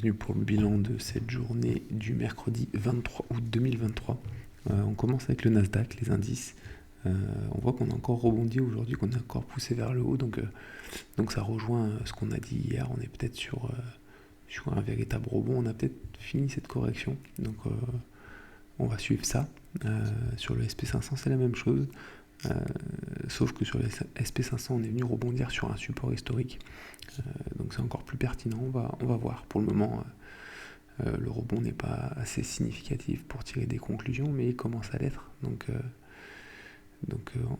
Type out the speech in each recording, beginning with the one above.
bienvenue pour le bilan de cette journée du mercredi 23 août 2023. On commence avec le Nasdaq, les indices. On voit qu'on a encore rebondi aujourd'hui, qu'on est encore poussé vers le haut, donc ça rejoint ce qu'on a dit hier. On est peut-être sur un véritable rebond, on a peut-être fini cette correction, donc on va suivre ça. Sur le SP500 c'est la même chose, sauf que sur le SP500 on est venu rebondir sur un support historique, donc c'est encore plus pertinent. On va voir. Pour le moment le rebond n'est pas assez significatif pour tirer des conclusions, mais il commence à l'être, donc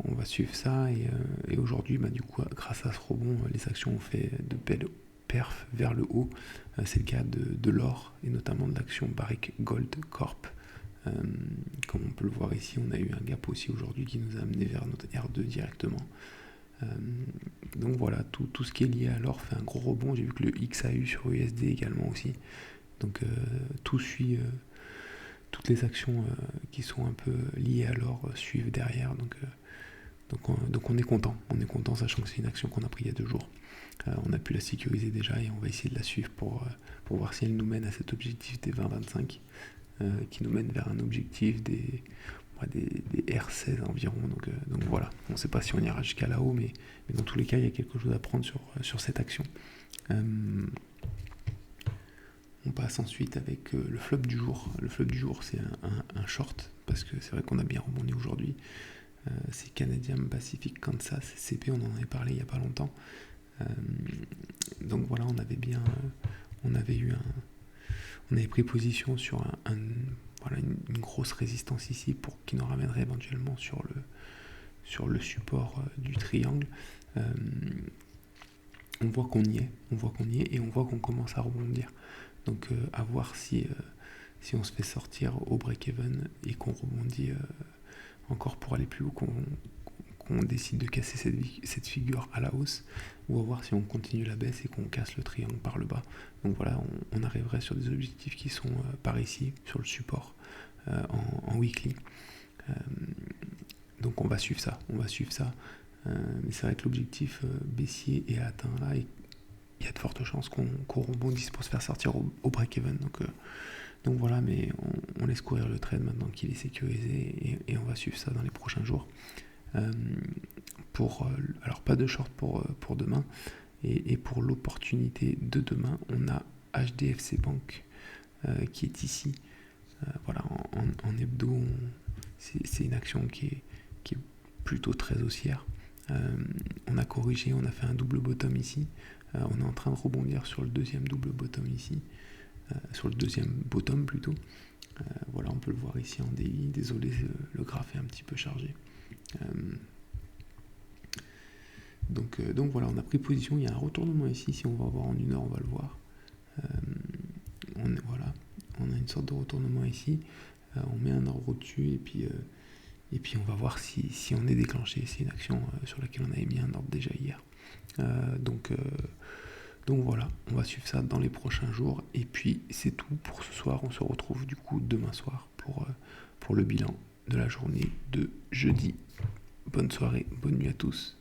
on va suivre ça. Et aujourd'hui, du coup, grâce à ce rebond, les actions ont fait de belles perfs vers le haut. C'est le cas de l'or et notamment de l'action Barrick Gold Corp. Comme on peut le voir ici, on a eu un gap aussi aujourd'hui qui nous a amené vers notre R2 directement. Donc voilà, tout ce qui est lié à l'or fait un gros rebond. J'ai vu que le XAU sur USD également aussi. Donc tout suit, toutes les actions qui sont un peu liées à l'or suivent derrière. Donc on est content. On est content, sachant que c'est une action qu'on a pris il y a 2 jours. On a pu la sécuriser déjà et on va essayer de la suivre pour voir si elle nous mène à cet objectif des 20-25, qui nous mène vers un objectif des R16 environ. Donc voilà, on ne sait pas si on ira jusqu'à là-haut, mais dans tous les cas, il y a quelque chose à prendre sur cette action. On passe ensuite avec le flop du jour. Le flop du jour, c'est un short, parce que c'est vrai qu'on a bien rebondi aujourd'hui. C'est Canadian Pacific Kansas CP, on en avait parlé il n'y a pas longtemps. Donc voilà, on avait pris position sur une grosse résistance ici qui nous ramènerait éventuellement sur le support du triangle. On voit qu'on y est et on voit qu'on commence à rebondir. Donc à voir si on se fait sortir au break-even et qu'on rebondit encore pour aller plus haut, qu'on décide de casser cette figure à la hausse, ou à voir si on continue la baisse et qu'on casse le triangle par le bas. Donc voilà, on arriverait sur des objectifs qui sont par ici, sur le support, en weekly. Donc on va suivre ça. Mais c'est vrai que l'objectif baissier est atteint là, et il y a de fortes chances qu'on rebondisse pour se faire sortir au break-even. Donc voilà, mais on laisse courir le trade maintenant qu'il est sécurisé, et on va suivre ça dans les prochains jours. Alors pas de short pour demain, et pour l'opportunité de demain, on a HDFC Bank qui est ici. Voilà, en hebdo, c'est une action qui est plutôt très haussière. On a corrigé, on a fait un double bottom ici. On est en train de rebondir sur le deuxième double bottom ici, sur le deuxième bottom plutôt. Voilà, on peut le voir ici en DI. Désolé, le graphe est un petit peu chargé. Donc voilà, on a pris position. Il y a un retournement ici. Si on va voir en 1 heure, on va le voir. On a une sorte de retournement ici. On met un ordre au-dessus, et puis on va voir si on est déclenché. C'est une action sur laquelle on avait mis un ordre déjà hier. Donc voilà, on va suivre ça dans les prochains jours. Et puis c'est tout pour ce soir. On se retrouve du coup demain soir pour le bilan de la journée de jeudi. Bonne soirée, bonne nuit à tous.